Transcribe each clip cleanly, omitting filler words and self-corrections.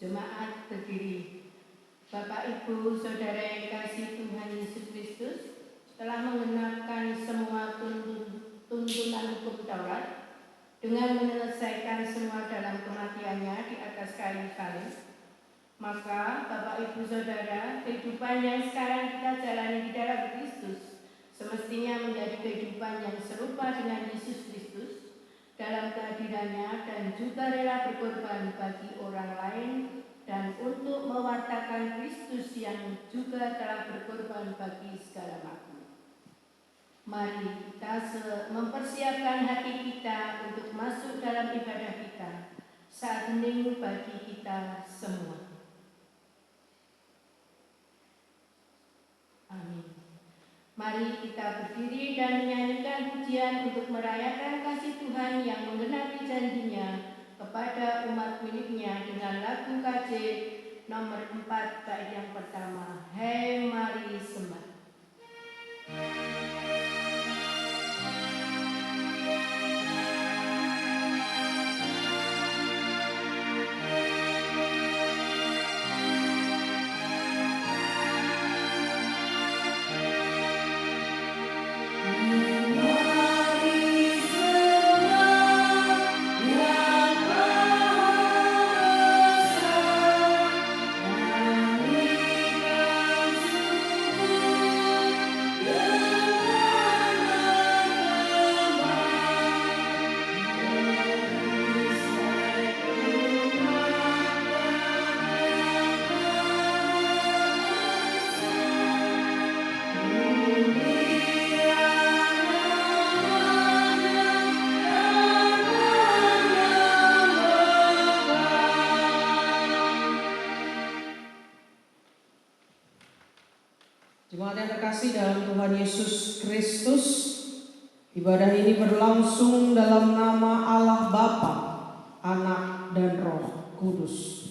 Jemaat berdiri. Bapak, Ibu, Saudara yang kasih Tuhan Yesus Kristus, telah menggenapkan semua tuntunan hukum Taurat dengan menyelesaikan semua dalam kematiannya di atas kayu salib. Maka, Bapak, Ibu, Saudara, kehidupan yang sekarang kita jalani di dalam Kristus semestinya menjadi kehidupan yang serupa dengan Yesus Kristus dalam kehadirannya dan juga rela berkorban bagi orang lain dan untuk mewartakan Kristus yang juga telah berkorban bagi segala makhluk. Mari kita mempersiapkan hati kita untuk masuk dalam ibadah kita, saat hening bagi kita semua. Amin. Mari kita berdiri dan menyanyikan pujian untuk merayakan kasih Tuhan yang menggenapi janjinya kepada umat miliknya dengan lagu KJ nomor 4 bait yang pertama, Hei mari sembah. Jemaat yang terkasih dalam Tuhan Yesus Kristus, ibadah ini berlangsung dalam nama Allah Bapa, Anak, dan Roh Kudus.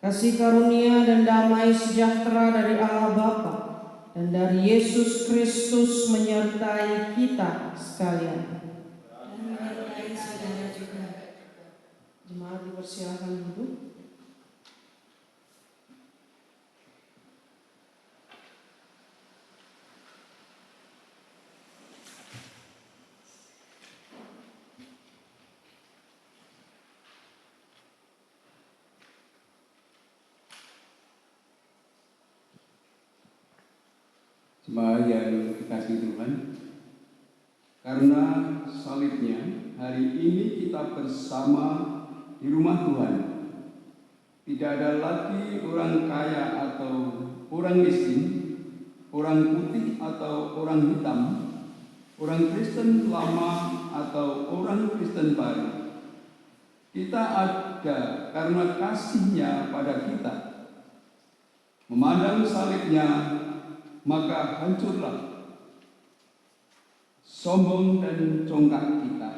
Kasih karunia dan damai sejahtera dari Allah Bapa dan dari Yesus Kristus menyertai kita sekalian. Dan menyertai saudara juga. Jemaat dipersilakan duduk. Jemaat yang dikasihi Tuhan, karena salibnya hari ini kita bersama di rumah Tuhan. Tidak ada lagi orang kaya atau orang miskin, orang putih atau orang hitam, orang Kristen lama atau orang Kristen baru. Kita ada karena kasih-Nya pada kita. Memandang salibnya, maka hancurlah sombong dan congkak kita.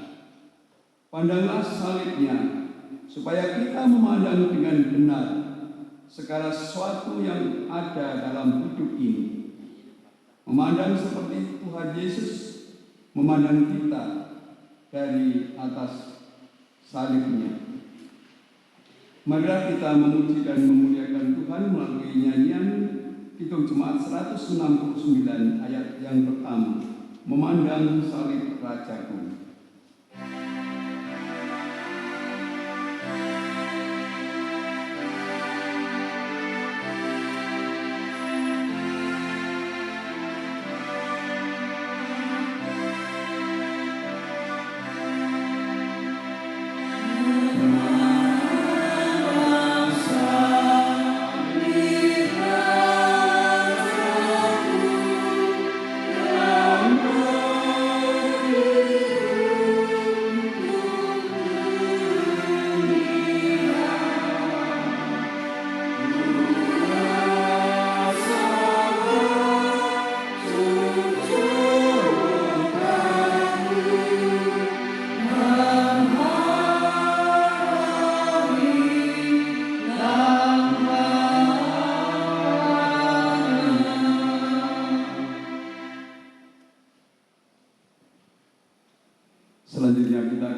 Pandanglah salibnya, supaya kita memandang dengan benar segala sesuatu yang ada dalam hidup ini. Memandang seperti Tuhan Yesus memandang kita dari atas salibnya. Marilah kita memuji dan memuliakan Tuhan melalui nyanyian Kidung Jemaat 169 ayat yang pertama, memandang salib Rajaku.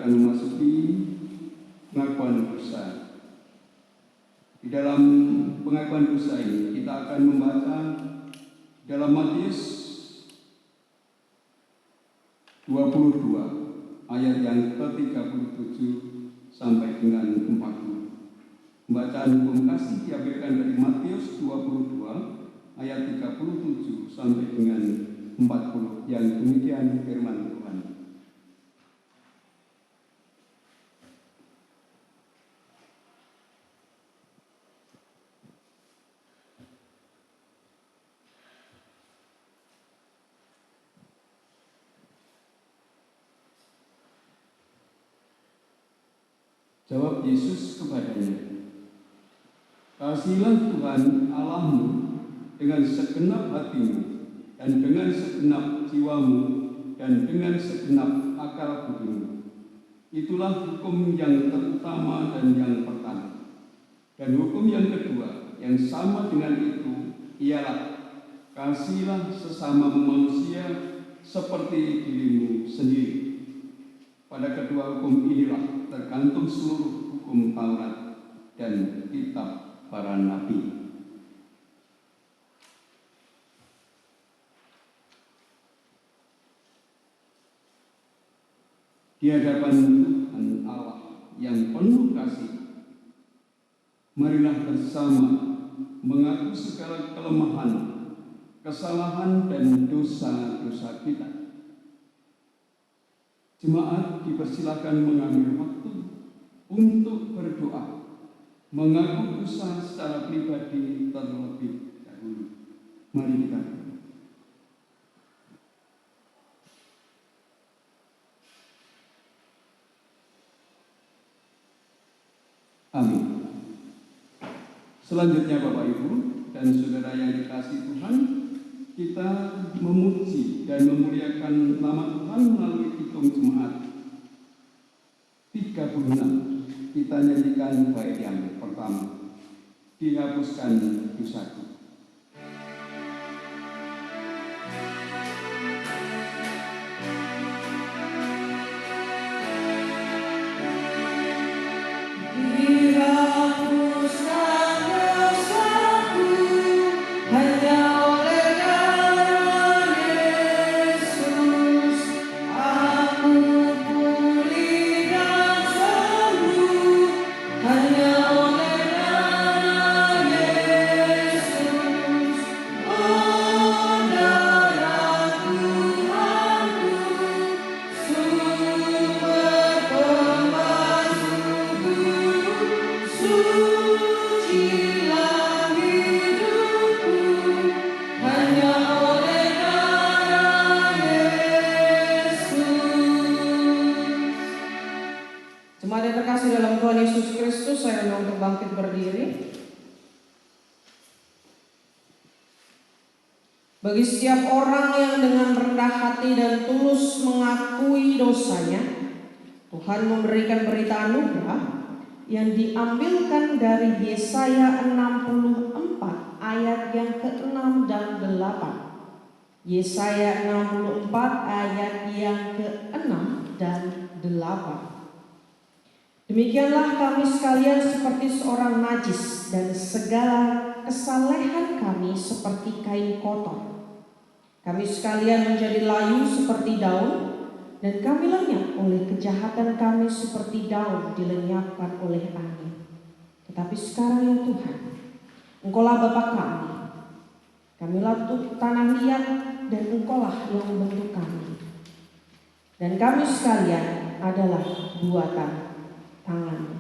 akan memasuki pengakuan dosa. Di dalam pengakuan dosa ini kita akan membaca dalam Matius 22 ayat yang ke-37 sampai dengan 40. Pembacaan hukum kasih diambilkan dari Matius 22 ayat 37 sampai dengan 40 yang demikian firman Tuhan. Jawab Yesus kepadanya, "Kasihilah Tuhan Allahmu dengan segenap hatimu dan dengan segenap jiwamu dan dengan segenap akal budimu. Itulah hukum yang terutama dan yang pertama. Dan hukum yang kedua yang sama dengan itu ialah kasihilah sesama manusia seperti dirimu sendiri. Pada kedua hukum inilah tergantung seluruh hukum Taurat dan kitab para nabi." Di hadapan Tuhan Allah yang penuh kasih, marilah bersama mengaku segala kelemahan, kesalahan dan dosa-dosa kita. Jemaat dipersilakan mengambil waktu untuk berdoa, mengaku dosa secara pribadi terlebih dahulu. Mari kita berdoa. Amin. Selanjutnya Bapak Ibu dan Saudara yang dikasihi Tuhan, kita memuji dan memuliakan nama Tuhan melalui hitung jemaat 36. Kita nyanyikan bait yang pertama, "Dihapuskan dosaku." Jemaat yang terkasih dalam Tuhan Yesus Kristus, saya undang untuk bangkit berdiri. Bagi setiap orang yang dengan rendah hati dan tulus mengakui dosanya, Tuhan memberikan berita anugerah yang diambilkan dari Yesaya 64 ayat yang ke-6 dan 8. Yesaya 64 ayat yang ke-6 dan 8. "Demikianlah kami sekalian seperti seorang najis, dan segala kesalehan kami seperti kain kotor. Kami sekalian menjadi layu seperti daun, dan kami lenyap oleh kejahatan kami seperti daun dilenyapkan oleh angin. Tetapi sekarang ya Tuhan, Engkaulah Bapa kami. Kamilah tanah liat, dan Engkaulah yang membentuk kami. Dan kami sekalian adalah buatan tangan."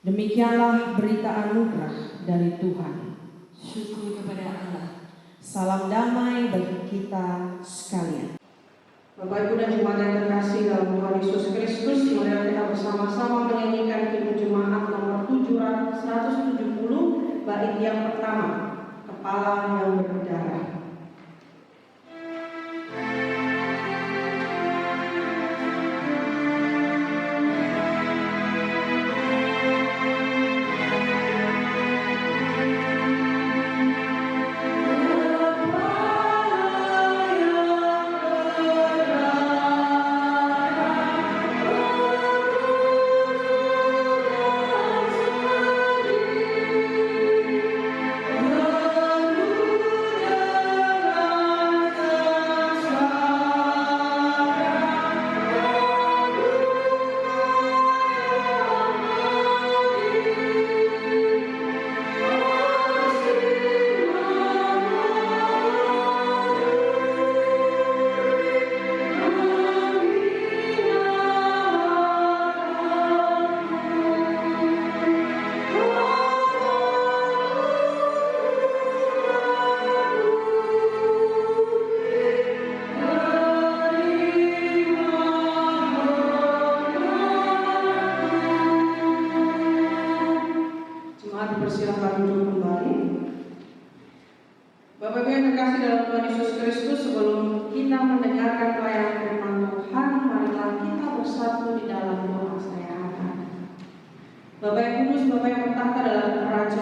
Demikianlah berita anugerah dari Tuhan. Syukur kepada Allah. Salam damai bagi kita sekalian. Bapak Ibu dan jemaat yang terkasih dalam Tuhan Yesus Kristus, mari kita bersama-sama menyanyikan himne jemaat nomor 170 bait yang pertama, "Kepala yang berdarah." Kepala yang berdarah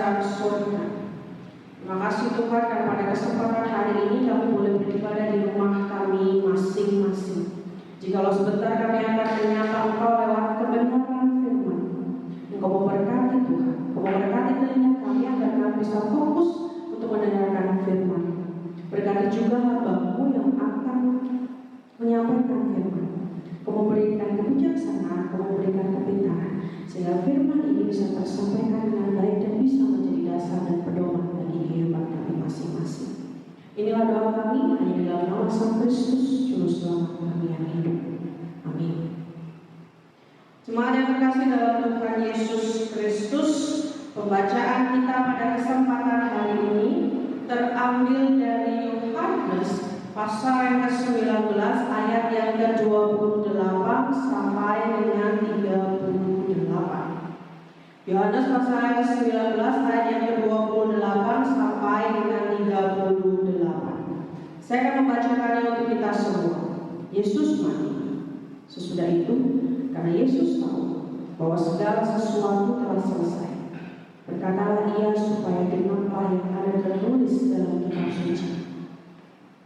kerajaan surga. Terima kasih Tuhan, dan pada kesempatan hari ini kami boleh beribadah di rumah kami masing-masing. Jikalau sebentar kami akan menyapa Engkau lewat kebenaran firman, Engkau memberkati Tuhan, Engkau memberkati telinga kami agar kami bisa fokus untuk mendengarkan firman. Berkati juga hamba-Mu yang akan menyampaikan firman. Engkau memberikan kebijaksanaan, Engkau memberikan kepintaran, sehingga firman ini bisa tersampaikan dengan baik dan bisa menjadi dasar dan pedoman bagi kehidupan kami masing-masing. Inilah doa kami hanya di dalam nama Sang Kristus, Juru Selamat kami yang hidup. Amin. Jemaat yang terkasih dalam Tuhan Yesus Kristus, pembacaan kita pada kesempatan hari ini terambil dari Yohanes pasal yang ke-19 ayat yang ke-28 sampai dengan 38. Yohanes pasal yang ke-19 ayat yang ke-28 sampai dengan 38. Saya akan membacakannya untuk kita semua. Yesus mati. Sesudah itu, karena Yesus tahu bahwa segala sesuatu telah selesai, berkatalah ia supaya genaplah yang ada tertulis dalam kitab suci.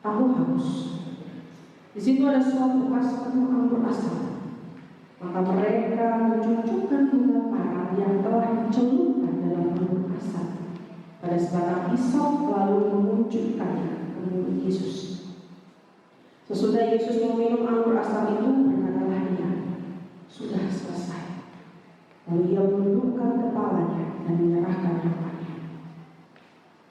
Aku haus. Di situ ada suatu kas penuh anggur asam. Maka mereka mencucukkan bunga parang yang telah dicelupkan dalam anggur asam pada sebatang hisop, lalu menunjukkannya ke mulut Yesus. Sesudah Yesus meminum anggur asam itu, berkatalah ia, sudah selesai. Lalu ia menundukkan kepalanya dan menyerahkan nyawanya.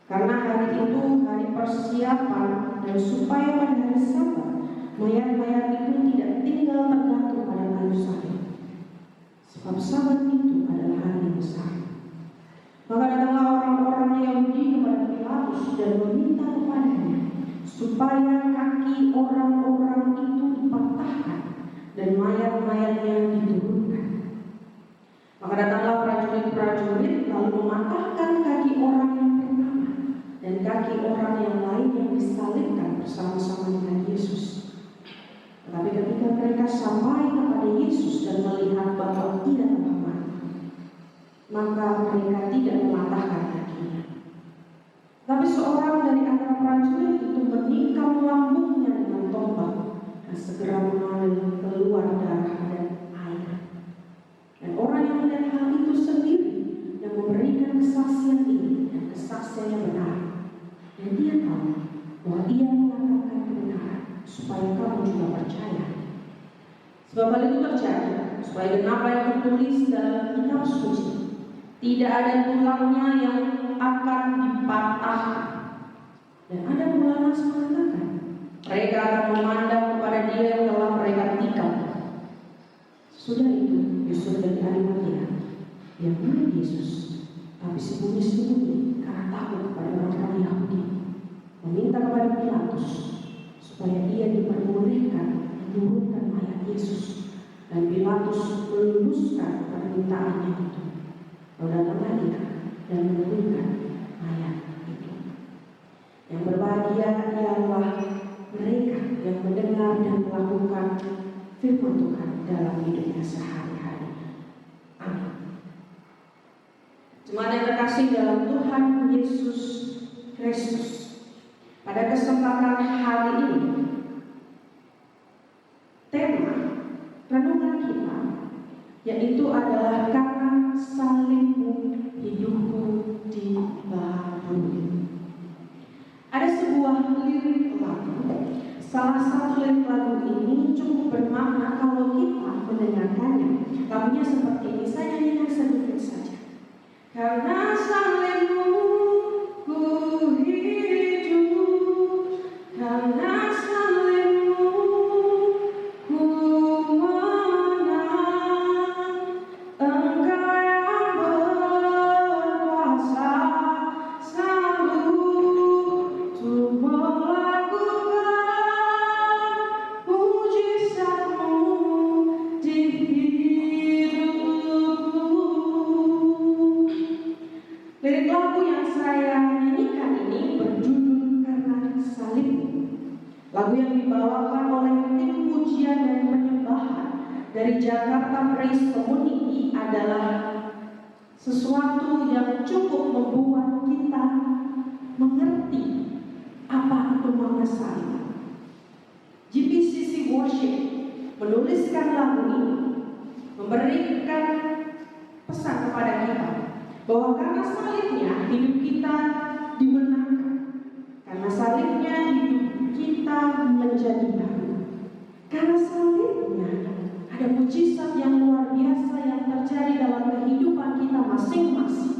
Karena hari itu hari persiapan, dan supaya pada hari Sabat mayat-mayat itu tidak tinggal tergantung pada kayu salib, sebab Sabat itu adalah hari besar. Maka datanglah orang-orang Yahudi kepada Pilatus dan meminta kepadanya supaya kaki orang-orang itu dipatahkan dan mayat-mayatnya diturunkan. Maka datanglah prajurit-prajurit lalu mematahkan kaki orang yang pertama dan kaki orang yang lain yang disalibkan bersama-sama dengan Yesus. Tetapi ketika mereka sampai kepada Yesus dan melihat bahwa ia telah mati, maka mereka tidak mematahkan kakinya. Tapi seorang dari antara prajurit itu menikam lambungnya dengan tombak dan segera mengalir keluar darah dan air. Dan orang yang melihat hal itu sendiri yang memberikan kesaksian ini, dan kesaksiannya benar, dan dia tahu bahwa ia mengatakan kebenaran supaya kamu juga percaya. Sebab hal itu terjadi supaya genap yang tertulis dalam kitab suci, tidak ada tulangnya yang akan dipatahkan. Dan ada pula nas mengatakan, mereka akan memandang kepada dia yang telah mereka tikam. Sudah itu, Yusuf dari Arimatea yang murid Yesus, tapi sembunyi-sembunyi karena takut kepada orang-orang Yahudi, meminta kepada Pilatus supaya ia diperbolehkan menurunkan mayat Yesus. Dan Pilatus meluluskan permintaannya itu. Lalu datanglah dia dan menurunkan mayat itu. Yang berbahagia ialah mereka yang mendengar dan melakukan firman Tuhan dalam hidupnya sehari-hari. Amin. Jemaat yang terkasih dalam Tuhan Yesus Kristus, pada kesempatan hari ini, tema renungan kita yaitu adalah karena salibmu hidupku dibaharui. Ada sebuah lirik lagu. Salah satu lirik lagu ini cukup bermakna kalau kita mendengarkannya. Lagunya seperti ini, saya nyanyikan sedikit saja. Karena salibmu ku hidup, karena salibmu ku menang. Engkau yang berkuasa sanggup untuk melakukan mujizat-Mu di hidupku. Lirik lagu yang saya nyanyikan ini berjudul Karena Salibmu. Lagu yang dibawakan oleh tim pujian dan penyembahan dari Jakarta Praise Community adalah sesuatu yang cukup membuat kita mengerti apa itu makna salib. GPCC Worship menuliskan lagu ini, memberikan pesan kepada kita bahwa karena salibnya hidup kita dimenangkan, karena salibnya hidup kita menjadi baru, karena salibnya ada mujizat yang luar biasa yang terjadi dalam kehidupan kita masing-masing.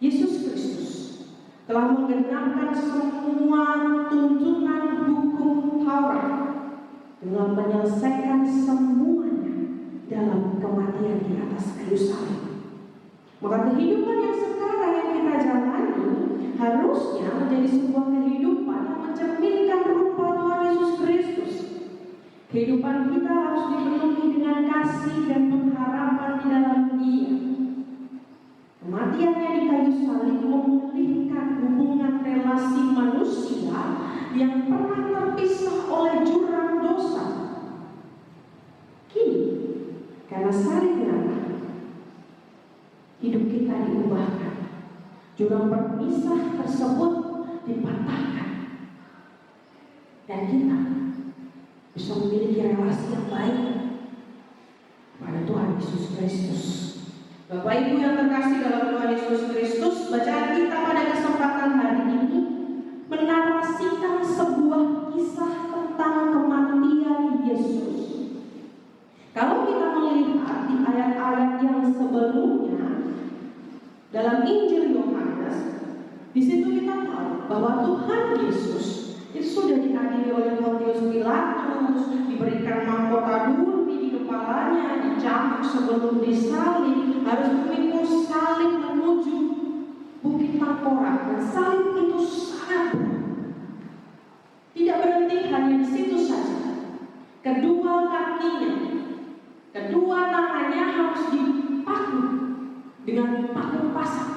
Yesus Kristus telah menggenapkan semua tuntunan hukum Taurat dengan menyelesaikan semuanya dalam kematian di atas kayu salib. Maka kehidupan yang sekarang yang kita jalani harusnya menjadi sebuah kehidupan yang mencerminkan rupa Tuhan Yesus Kristus. Kehidupan kita harus dipenuhi dengan kasih dan pengharapan di dalam Dia. Kematiannya di kayu salib memulihkan hubungan relasi manusia yang pernah terpisah oleh jurang dosa. Kini, karena salibnya hidup kita diubahkan. Jurang perpisah tersebut dipatahkan, dan kita bisa memiliki relasi yang baik pada Tuhan Yesus Kristus. Bapak Ibu yang terkasih dalam Tuhan Yesus Kristus, bacaan kita pada kesempatan hari ini menarasikan sebuah kisah tentang kematian Yesus. Kalau kita melihat di ayat-ayat yang sebelumnya dalam Injil Yohanes, di situ kita tahu bahwa Tuhan Yesus itu sudah diadili oleh Pontius Pilatus, diberikan mahkota duri di kepalanya, dicambuk sebelum disalib, harus memikul salib menuju Bukit Tangkorak, dan salib itu sangat berat. Tidak berhenti hanya di situ saja. Kedua kakinya, kedua tangannya harus dipaku dengan paku pasang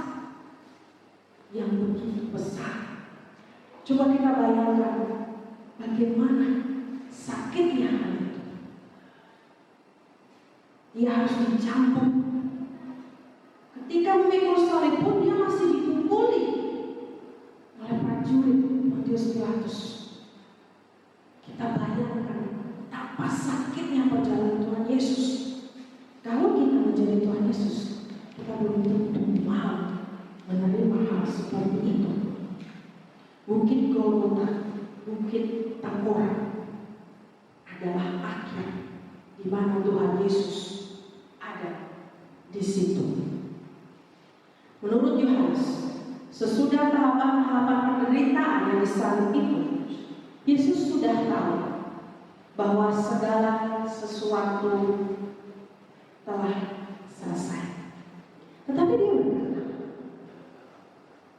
yang begitu besar. Coba kita bayangkan bagaimana sakitnya hal itu. Dia harus dicambuk. Ketika memikul salib pun dia masih dipukuli oleh prajurit Pontius Pilatus. Kita bayangkan betapa sakitnya perjalanan Tuhan Yesus. Kalau kita menjadi Tuhan Yesus, kita belum tentu mau menerima hal seperti itu. Bukit Golgota, Bukit Tangkorak adalah akhir di mana Tuhan Yesus ada di situ. Menurut Yohanes, sesudah tahapan-tahapan penderitaan yang disalib itu, Yesus sudah tahu bahwa segala sesuatu telah selesai. Tetapi dia berkata,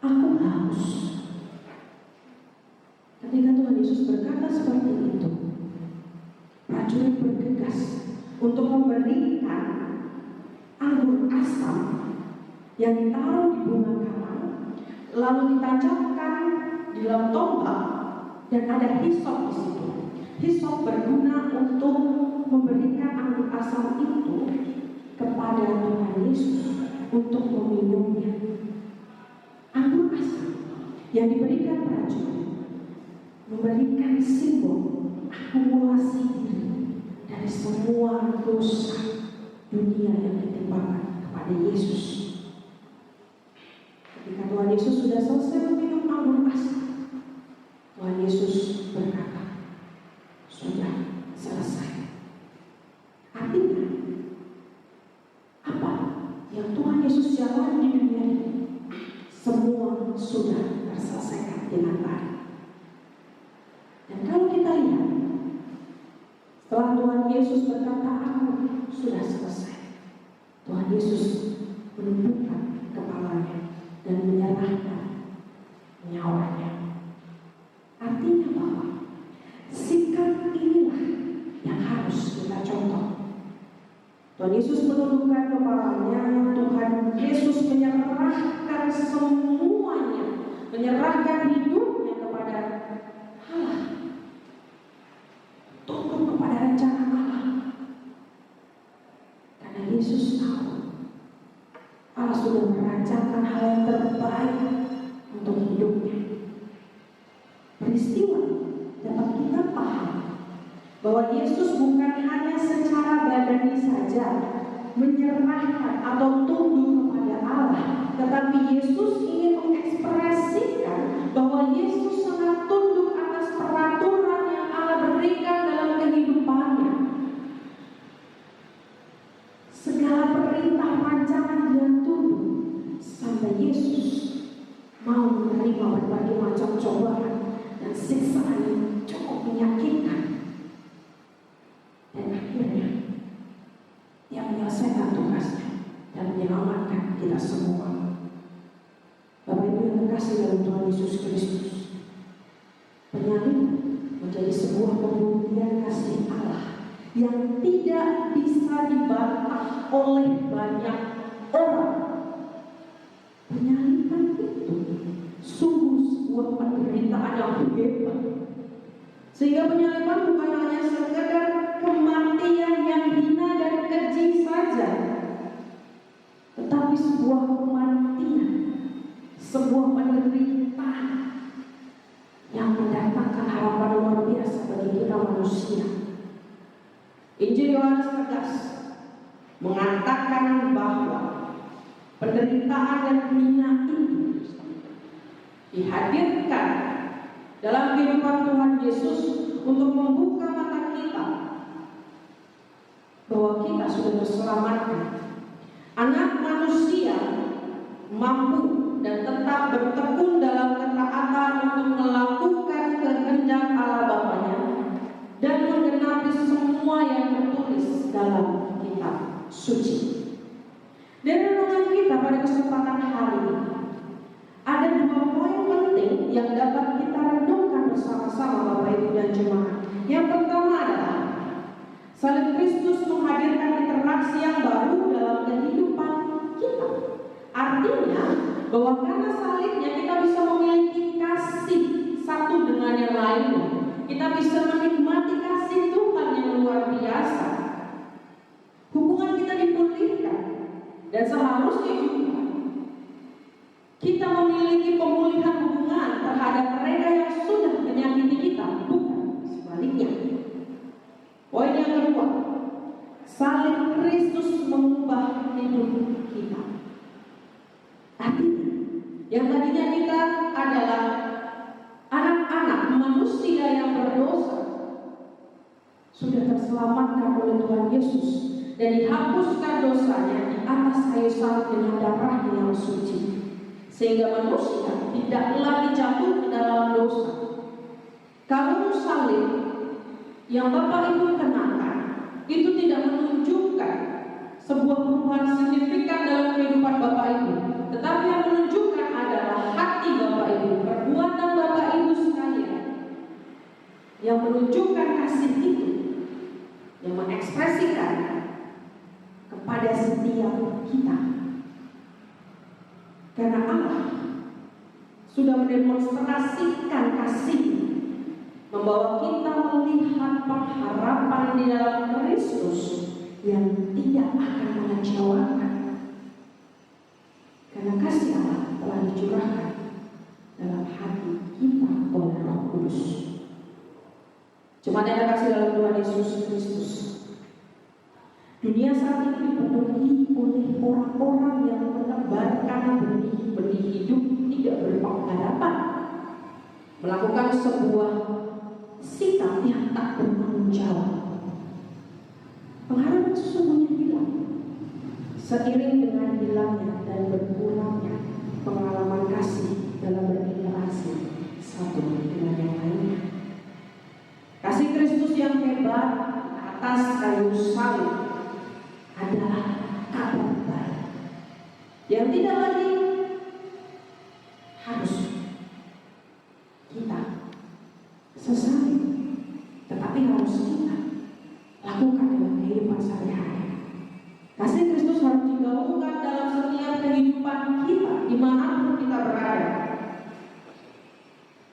aku haus. Ketika Tuhan Yesus berkata seperti itu, prajurit bergegas untuk memberikan anggur asam yang ditaruh di bunga karang, lalu ditancapkan di dalam tombak, dan ada hisop di situ. Hisop berguna untuk memberikan anggur asam itu kepada Tuhan Yesus untuk meminumnya. Anggur asam yang diberikan prajurit memberikan simbol akumulasi diri dari semua dosa dunia yang ditimpakan kepada Yesus. Ketika Tuhan Yesus sudah selesai meminum anggur asam, Tuhan Yesus berkata, sudah selesai. Artinya, apa yang Tuhan Yesus jalani di dunia ini, semua sudah terselesaikan dengan baik. Dan kalau kita lihat, setelah Tuhan Yesus berkata, aku sudah selesai, Tuhan Yesus menundukkan kepalanya dan menyerahkan nyawanya. Artinya bahwa sikap inilah yang harus kita contoh. Tuhan Yesus menundukkan kepalanya, Tuhan Yesus menyerahkan semuanya, menyerahkan hidupnya kepada Allah, tunduk kepada rencana Allah. Karena Yesus tahu sudah merancangkan hal yang terbaik untuk hidupnya. Peristiwa dapat kita paham bahwa Yesus bukan hanya secara badani saja menyerahkan atau tunduk kepada Allah, tetapi Yesus ingin mengekspresikan bahwa Yesus sangat tunduk atas peraturan yang Allah berikan dalam kehidupannya. Segala perintah rancangan dia tunduk sampai Yesus mau menerima berbagai macam cobaan dan siksaan yang cukup menyakitkan. Dan akhirnya dia menyelesaikan tugasnya dan menyelamatkan kita semua. Bapak Ibu yang terkasih dalam Tuhan Yesus Kristus, penyalib menjadi sebuah pembuktian kasih Allah yang tidak bisa dibantah oleh banyak orang. Penyaliban itu sungguh sebuah penderitaan yang hebat, sehingga penyaliban bukan hanya sekedar kematian yang hina dan keji saja, tetapi sebuah kematian, sebuah penderitaan yang mendatangkan harapan luar biasa bagi kita manusia. Injil Yohanes tegas mengatakan bahwa penderitaan dan hina itu dihadirkan dalam kehidupan Tuhan Yesus untuk membuka mata kita bahwa kita sudah terselamatkan. Anak manusia mampu dan tetap bertekun dalam ketaatan untuk melakukan kehendak Allah Bapanya dan menggenapi semua yang tertulis dalam kitab suci. Dari renungan kita pada kesempatan hari ini, ada 2 poin penting yang dapat kita renungkan bersama-sama Bapak Ibu dan jemaat. Yang pertama adalah salib Kristus menghadirkan interaksi yang baru dalam kehidupan kita. Artinya bahwa karena salibnya kita bisa memiliki kasih satu dengan yang lainnya. Kita bisa menikmati kasih Tuhan yang luar biasa. Hubungan kita dipulihkan. Dan seharusnya juga kita memiliki pemulihan hubungan terhadap mereka yang sudah menyakiti kita, bukan sebaliknya. Poin yang kedua, salib Kristus mengubah hidup kita. Artinya, yang tadinya kita adalah anak-anak manusia yang berdosa, sudah terselamatkan oleh Tuhan Yesus dan dihapuskan dosanya di atas kayu salib dengan darahnya yang suci, sehingga manusia tidak lagi jatuh ke dalam dosa. Kalung salib yang Bapak Ibu kenakan itu tidak menunjukkan sebuah perubahan signifikan dalam kehidupan Bapak Ibu, tetapi yang menunjukkan adalah hati Bapak Ibu, perbuatan Bapak Ibu sekalian, yang menunjukkan kasih itu, yang mengekspresikan kepada setiap kita. Karena Allah sudah mendemonstrasikan kasih, membawa kita melihat pengharapan di dalam Kristus yang tidak akan mengecewakan. Karena kasih Allah telah dicurahkan dalam hati kita oleh Roh Kudus. Jemaat yang terkasih dalam Tuhan Yesus Kristus, dunia saat ini dipenuhi oleh orang-orang yang menebarkan benih-benih hidup tidak berpengharapan, melakukan sebuah sikap yang tak bertanggung jawab. Pengharapan sesungguhnya hilang seiring dengan hilangnya dan berkurangnya pengalaman kasih dalam berinteraksi satu dengan yang lainnya. Kasih Kristus yang hebat atas kayu salib adalah kabar baik yang tidak lagi harus kita sesali, tetapi harus kita lakukan dalam kehidupan sehari-hari. Kasih Kristus harus digaungkan dalam setiap kehidupan kita, dimanapun kita berada.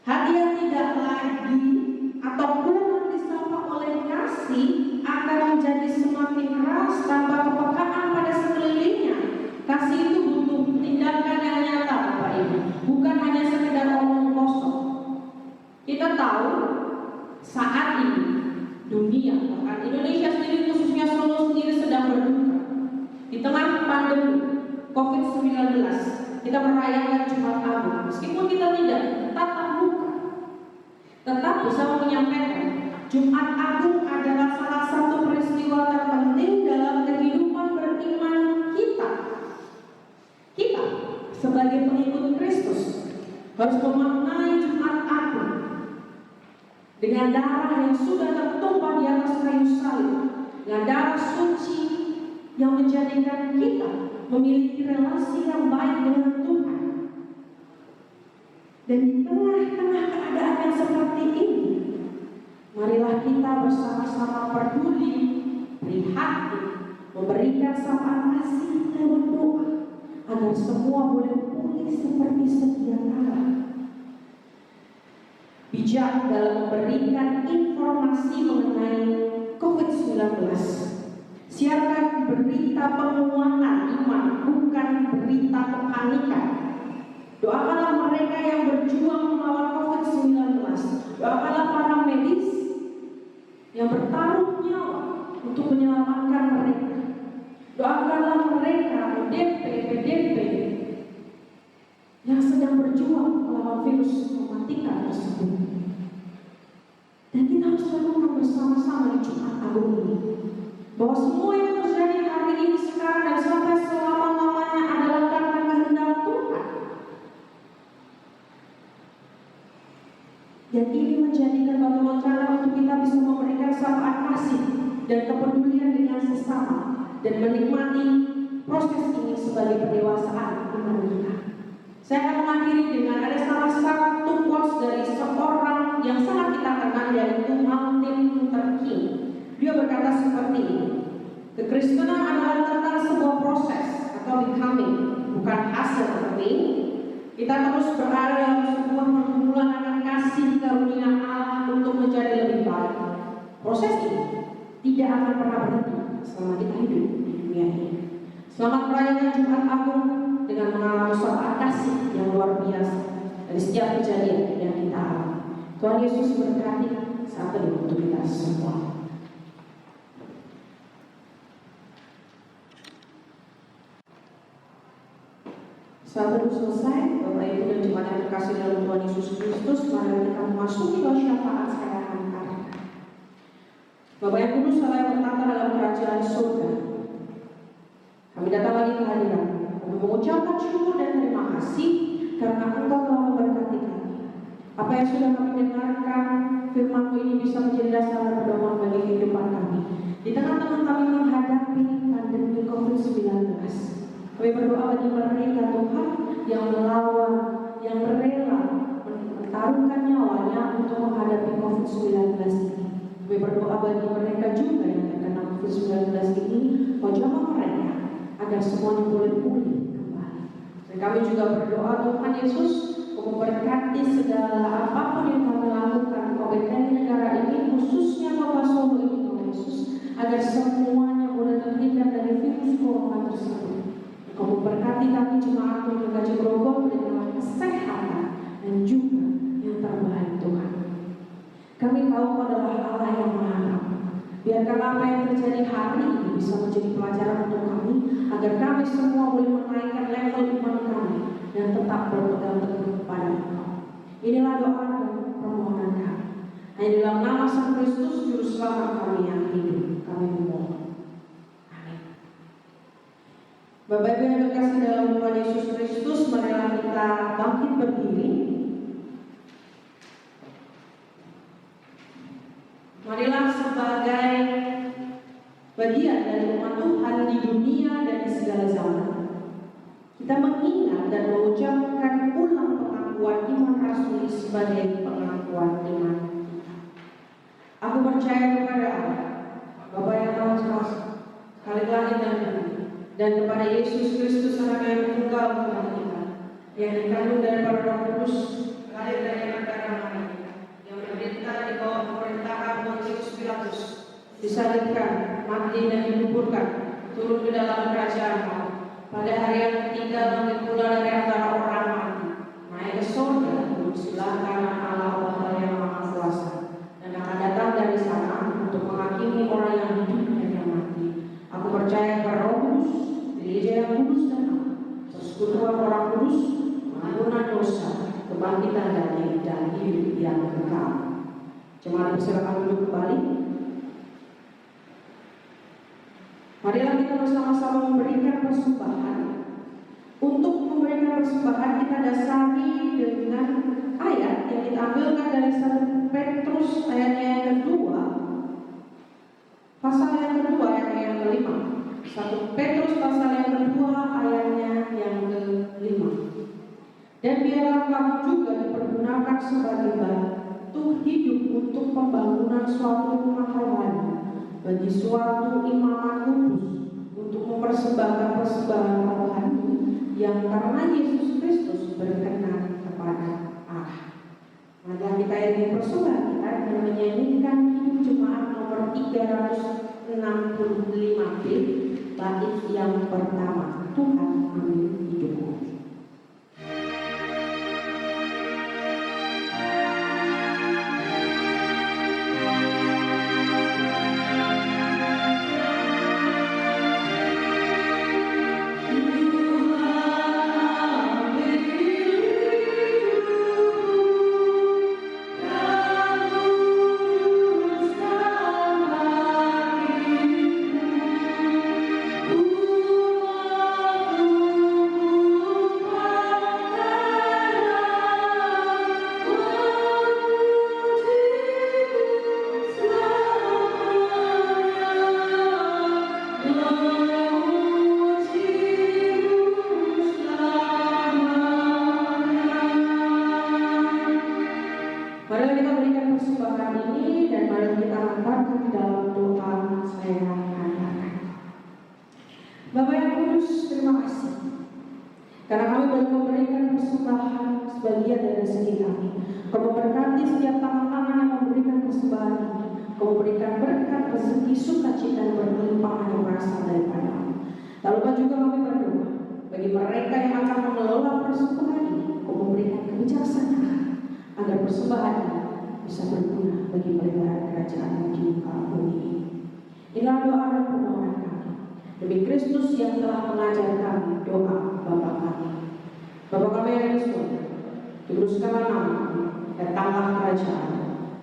Hati yang tidak lagi atau kurang disapa oleh kasih akan menjadi semakin kita merayakan Jumat Agung, meskipun kita tidak tatap muka, tetap bisa menyampaikan Jumat Agung adalah salah satu peristiwa terpenting dalam kehidupan beriman kita. Kita sebagai pengikut Kristus harus memaknai Jumat Agung dengan darah yang sudah tertumpah di atas kayu salib, dengan darah suci yang menjadikan kita memiliki relasi yang baik dengan Tuhan. Dan di tengah-tengah keadaan yang seperti ini, marilah kita bersama-sama peduli, prihatin, memberikan sapaan kasih dan berdoa agar semua boleh pulih seperti sedia kala. Bijak dalam memberikan informasi mengenai COVID-19. Siarkan berita penguatan iman, bukan berita kepanikan. Doakanlah mereka yang berjuang melawan COVID-19. Doakanlah para medis yang bertaruh nyawa untuk menyelamatkan mereka. Doakanlah mereka ODP, PDP yang sedang berjuang melawan virus mematikan tersebut. Dan kita harus renungkan bersama-sama di Jumat Agung ini, bahwa semua yang terjadi hari ini sekarang dan sampai selama-lamanya adalah karena kehendak Tuhan. Dan ini menjadikan batu loncatan untuk kita bisa memberikan sapaan kasih dan kepedulian dengan sesama dan menikmati proses ini sebagai pendewasaan iman kita. Saya akan mengakhiri dengan ada salah satu quotes dari seorang yang sangat kita kenal, yaitu Martin Luther King. Dia berkata seperti ini: kekristenan adalah tentang sebuah proses atau becoming, bukan hasil becoming. Kita terus berada dalam sebuah pergumulan akan kasih karunia Allah untuk menjadi lebih baik. Proses ini tidak akan pernah berhenti selama kita hidup di dunia ini. Selamat merayakan Jumat Agung dengan mengalami sapaan kasih yang luar biasa dari setiap kejadian yang kita alami. Tuhan Yesus berkati saat ini untuk kita semua. Saat itu selesai, Bapak Ibu dan jemaat yang terkasih dalam Tuhan Yesus Kristus, mari kita memasuki doa syafaat saya angkat. Bapak yang kudus, Allah yang bertata dalam kerajaan surga, kami datang lagi ke hadirat untuk mengucapkan syukur dan terima kasih karena Engkau telah memberkati kami. Apa yang sudah kami dengarkan, firman-Mu ini bisa menjadi dasar dan pedoman bagi kehidupan kami di tengah-tengah kami menghadapi pandemi COVID-19. Kami berdoa bagi mereka Tuhan yang melawan, yang rela mentarungkan nyawanya untuk menghadapi COVID-19 ini. Kami berdoa bagi mereka juga yang terkena COVID-19 ini, jamah mereka agar semuanya boleh pulih kembali. Dan kami juga berdoa Tuhan Yesus memberkati segala apapun yang kami lakukan COVID-19 negara ini, khususnya Kota Solo ini Tuhan Yesus, agar semuanya boleh terhindar dari virus corona tersebut. Kau memberkati kami jemaat yang Gaji Grogol dengan kesehatan dan juga yang terbaik Tuhan. Kami tahu Kau adalah Allah yang Maha. Biarkan apa yang terjadi hari ini bisa menjadi pelajaran untuk kami, agar kami semua boleh menaikkan level iman kami dan tetap berpegang teguh kepada Engkau. Inilah doa dan permohonan kami. Hanya dalam nama Sang Kristus Juru Selamat kami yang hidup, kami memohon. Bapak Ibu yang terkasih dalam Tuhan Yesus Kristus, marilah kita bangkit berdiri. Marilah sebagai bagian dari umat Tuhan di dunia dan di segala zaman, kita mengingat dan mengucapkan ulang pengakuan iman rasuli sebagai pengakuan iman. Aku percaya kepada Allah, Bapa yang Maha Kuasa, Khalik langit dan bumi, dan kepada Yesus Kristus Anaknya yang tunggal Tuhan kita, yang dikandung daripada Roh Kudus, lahir dari anak darah Maria, yang menderita di bawah pemerintahan Pontius Pilatus, disalibkan, mati dan dikuburkan, turun ke dalam kerajaan Allah. Pada hari yang ketiga bangkit pula dari antara orang mati, naik ke surga, duduk sebelah kanan Allah Bapa yang Maha Kuasa, dan akan datang dari sana untuk menghakimi orang yang hidup dan yang mati. Aku percaya kepada Roh Kudus, Gereja yang kudus dan Allah, persekutuan orang kudus, pengampunan dosa, kebangkitan dan hidup yang kekal. Jemaat silakan duduk kembali. Marilah kita bersama-sama memberikan persembahan. Untuk memberikan persembahan kita dasari dengan ayat yang diambilkan dari 1 Petrus ayatnya yang kedua, pasal yang kedua ayatnya yang ke-5. 1 Petrus pasal yang kedua ayatnya yang ke-5. Dan biarlah kamu juga dipergunakan sebagai batu hidup untuk pembangunan suatu rumah rohani bagi suatu imamat kudus, untuk mempersembahkan persembahan rohani yang karena Yesus Kristus berkenan kepada Allah. Maka kita ingin persembahan kita dengan menyanyikan hidup jemaat nomor 365B, bait yang pertama, Tuhan ambil hidupku. Sebagian dari rezeki kami. Kau memberkati setiap tangan-tangan yang memberikan persembahan ini. Kau memberikan berkat, rezeki, sukacita dan berlimpahan yang berasal daripada-Mu. Tak lupa juga kami berdoa bagi mereka yang akan mengelola persembahan ini. Kau memberikan kebijaksanaan agar persembahan ini bisa berguna bagi pemeliharaan kerajaan di muka bumi ini. Inilah doa dan permohonan kami demi Kristus yang telah mengajar kami doa Bapa kami. Bapa kami yang ada di surga, dikuduskanlah nama-Mu, datanglah kerajaan,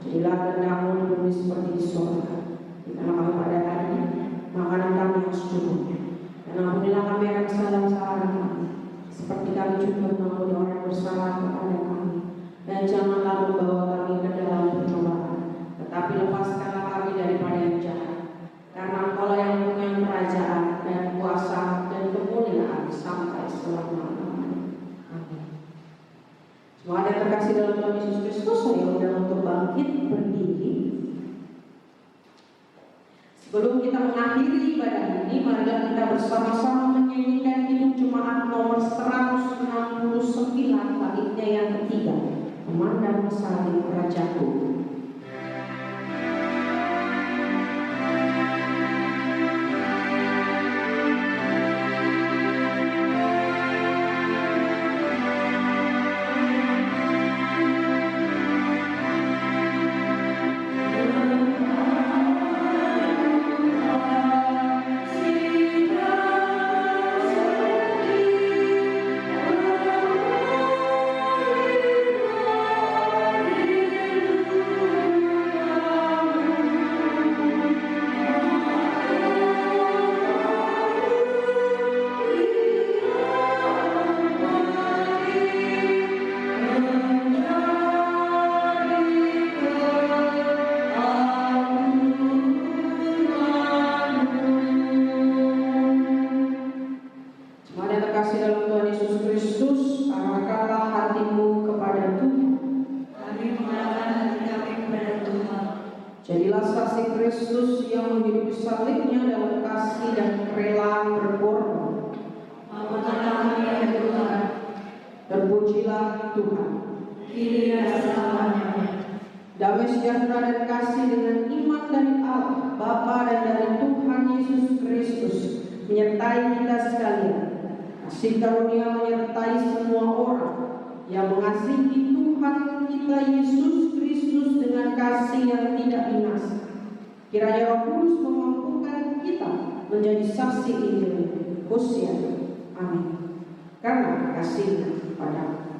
jadilah kehendak-Mu di bumi seperti di surga. Berikanlah kami pada hari ini makanan kami yang secukupnya, dan ampunilah kami akan kesalahan-kesalahan kami, seperti kami juga mengampuni orang yang bersalah kepada kami. Dan janganlah membawa kami ke dalam pencobaan, tetapi lepaskanlah kami daripada yang jahat. Karena Engkau yang mempunyai kerajaan dan kuasa dan kemuliaan sampai selama-lamanya. Semua yang terkasih dalam Tuhan Yesus Kristus, saya undang untuk bangkit berdiri. Sebelum kita mengakhiri ibadah ini, marilah kita bersama-sama menyanyikan hidup jemaat nomor 169, baitnya yang ketiga, memandang salib Rajaku. Jadilah saksi Kristus yang menghidupi salibnya dalam kasih dan kerelaan berkorban. Terpujilah Tuhan. Damai sejahtera dan kasih dengan iman dari Allah Bapa dan dari Tuhan Yesus Kristus menyertai kita sekalian. Kasih karunia menyertai semua orang yang mengasihi Tuhan kita Yesus Kristus dengan kasih yang tidak binasa. Kiranya Roh Kudus memampukan kita menjadi saksi Injil. Hosea. Amin. karena kasihnya padamu.